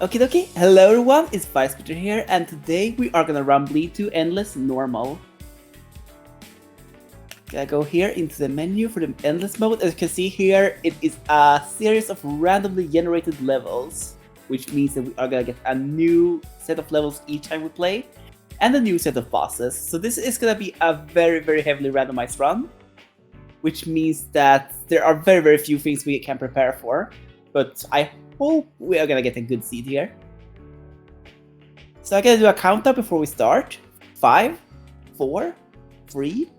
Okay, hello everyone, it's firesplitter here, and today we are gonna run Bleed to Endless Normal. Gotta go here into the menu for the Endless mode. As you can see here, it is a series of randomly generated levels, which means that we are gonna get a new set of levels each time we play, and a new set of bosses. So this is gonna be a very heavily randomized run, which means that there are very few things we can prepare for, but I hope we are gonna get a good seed here. So I'm gonna do a countdown before we start. 5, 4, 3,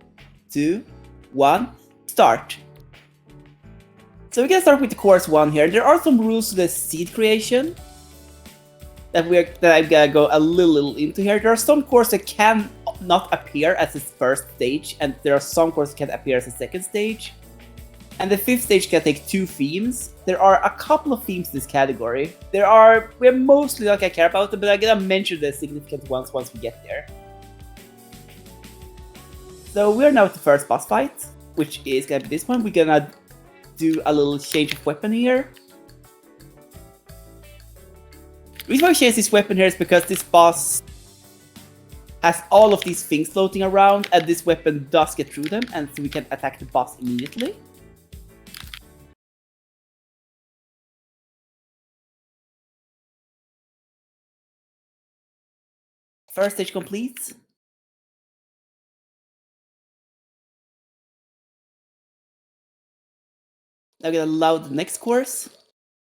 2, 1, start. So we're gonna start with the course 1 here. There are some rules to the seed creation that I'm gonna go a little into here. There are some courses that can not appear as its first stage, and there are some courses that can appear as a second stage. And the 5th stage can take 2 themes. There are a couple of themes in this category. We're mostly not gonna care about them, but I'm gonna mention the significant ones once we get there. So we're now at the first boss fight, which is gonna be this one. We're gonna do a little change of weapon here. The reason why we change this weapon here is because this boss has all of these things floating around, and this weapon does get through them, and so we can attack the boss immediately. First stage complete. Now I'm gonna load the next course,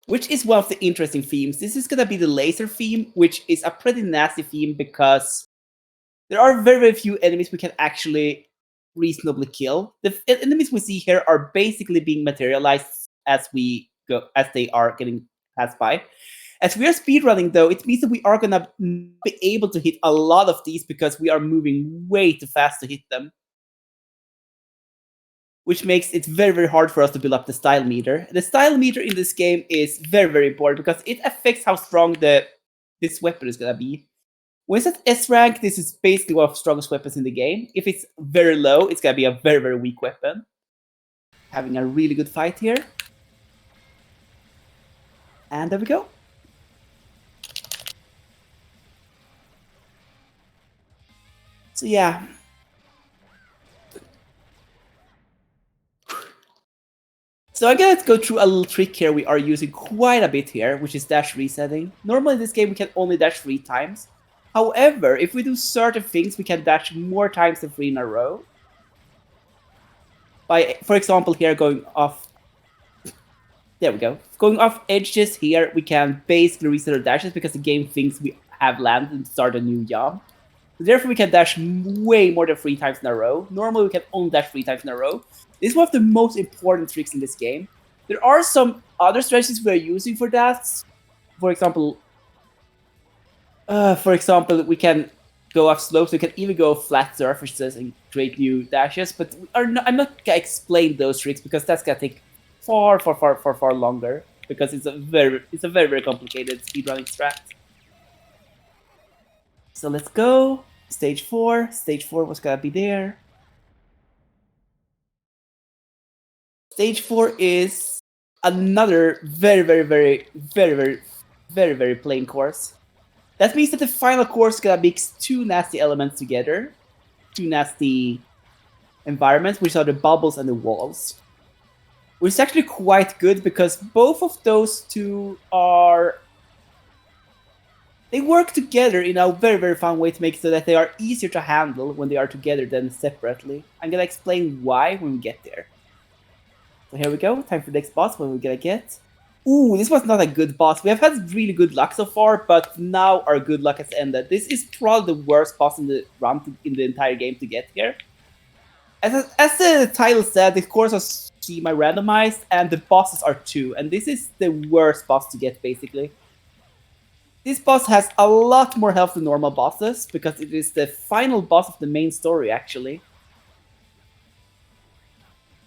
which is one of the interesting themes. This is gonna be the laser theme, which is a pretty nasty theme because there are very few enemies we can actually reasonably kill. The enemies we see here are basically being materialized as they are getting passed by. As we are speedrunning though, it means that we are gonna be able to hit a lot of these because we are moving way too fast to hit them, which makes it very hard for us to build up the style meter. The style meter in this game is very important because it affects how strong this weapon is gonna be. When it's at S rank, this is basically one of the strongest weapons in the game. If it's very low, it's gonna be a very weak weapon. Having a really good fight here. And there we go. So yeah. So I'm gonna go through a little trick here we are using quite a bit here, which is dash resetting. Normally in this game we can only dash 3 times. However, if we do certain things, we can dash more times than 3 in a row. By, for example, here going off... There we go. Going off edges here, we can basically reset our dashes because the game thinks we have landed and start a new jump. Therefore, we can dash way more than 3 times in a row. Normally, we can only dash 3 times in a row. This is one of the most important tricks in this game. There are some other strategies we are using for that. For example, we can go off slopes. We can even go flat surfaces and create new dashes. But I'm not gonna explain those tricks because that's gonna take far longer. Because it's a very complicated speedrunning strat. So let's go. Stage 4. Stage 4 was gonna be there. Stage 4 is another very plain course. That means that the final course is gonna mix 2 nasty elements together. 2 nasty environments, which are the bubbles and the walls. Which is actually quite good because both of those 2 are... They work together in a very fun way to make it so that they are easier to handle when they are together than separately. I'm gonna explain why when we get there. So here we go, time for the next boss. What we're gonna get? Ooh, this was not a good boss. We have had really good luck so far, but now our good luck has ended. This is probably the worst boss in the run in the entire game to get here. As the title said, the course was semi-randomized, and the bosses are 2, and this is the worst boss to get, basically. This boss has a lot more health than normal bosses, because it is the final boss of the main story, actually.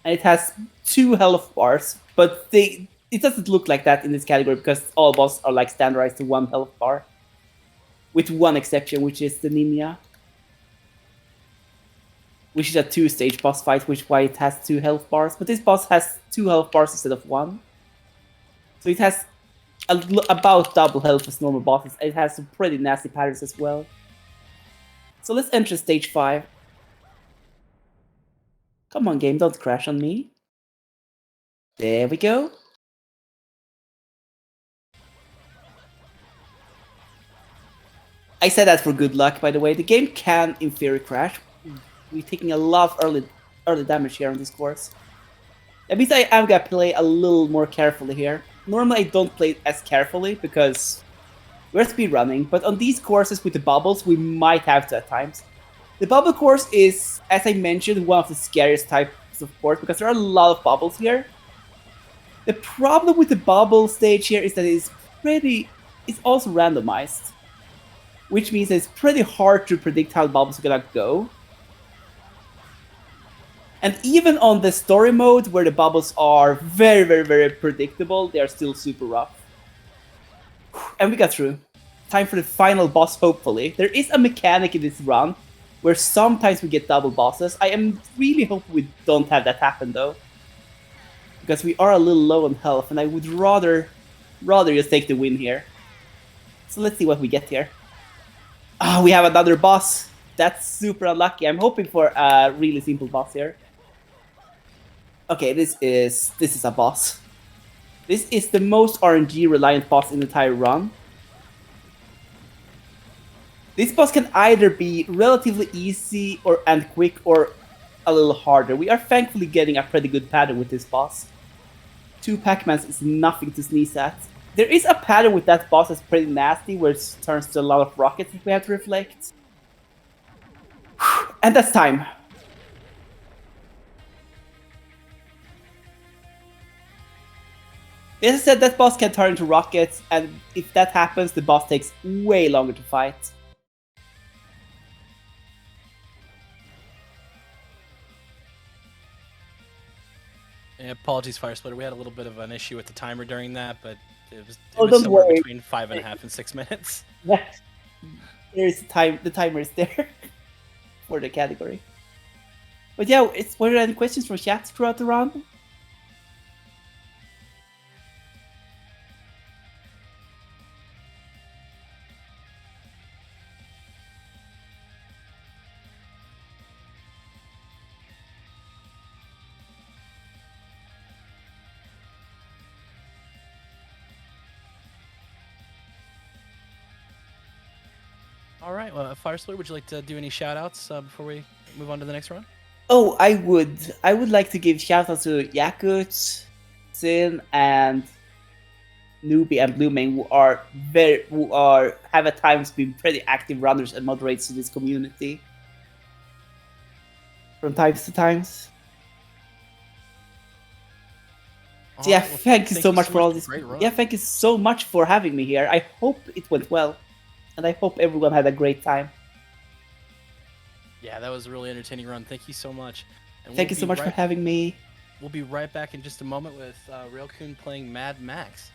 And it has 2 health bars, but it doesn't look like that in this category, because all bosses are like standardized to 1 health bar. With one exception, which is the Ninja. Which is a 2-stage boss fight, which is why it has 2 health bars. But this boss has 2 health bars instead of 1. So it has about double health as normal bosses. It has some pretty nasty patterns as well. So let's enter stage 5. Come on, game, don't crash on me. There we go. I said that for good luck, by the way. The game can, in theory, crash. We're taking a lot of early damage here on this course. That means I am gonna play a little more carefully here. Normally I don't play as carefully because we're speedrunning, but on these courses with the bubbles, we might have to at times. The bubble course is, as I mentioned, one of the scariest types of course because there are a lot of bubbles here. The problem with the bubble stage here is that it's also randomized, which means it's pretty hard to predict how the bubbles are gonna go. And even on the story mode, where the bubbles are very, very, very predictable, they are still super rough. And we got through. Time for the final boss, hopefully. There is a mechanic in this run where sometimes we get double bosses. I am really hoping we don't have that happen, though. Because we are a little low on health, and I would rather just take the win here. So let's see what we get here. Ah, we have another boss. That's super unlucky. I'm hoping for a really simple boss here. Okay, this is a boss. This is the most RNG reliant boss in the entire run. This boss can either be relatively easy and quick or a little harder. We are thankfully getting a pretty good pattern with this boss. 2 Pac-Mans is nothing to sneeze at. There is a pattern with that boss that's pretty nasty where it turns to a lot of rockets that we have to reflect. And that's time. As I said, that boss can turn into rockets, and if that happens, the boss takes way longer to fight. Yeah, apologies, Firesplitter. We had a little bit of an issue with the timer during that, but it was somewhere worry. Between 5.5 and 6 minutes. Yeah, there is time. The timer is there for the category. But yeah, were there any questions from chat throughout the round? All right, well, Firesplitter, would you like to do any shout-outs before we move on to the next round? Oh, I would. I would like to give shout-outs to Yakut, Sin, and Newbie and Blooming, who have at times been pretty active runners and moderators in this community. From times to times. So yeah, well, thank you so much for all this. Yeah, thank you so much for having me here. I hope it went well. And I hope everyone had a great time. Yeah, that was a really entertaining run. Thank you so much. And thank you so much for having me. We'll be right back in just a moment with Railcoon playing Mad Max.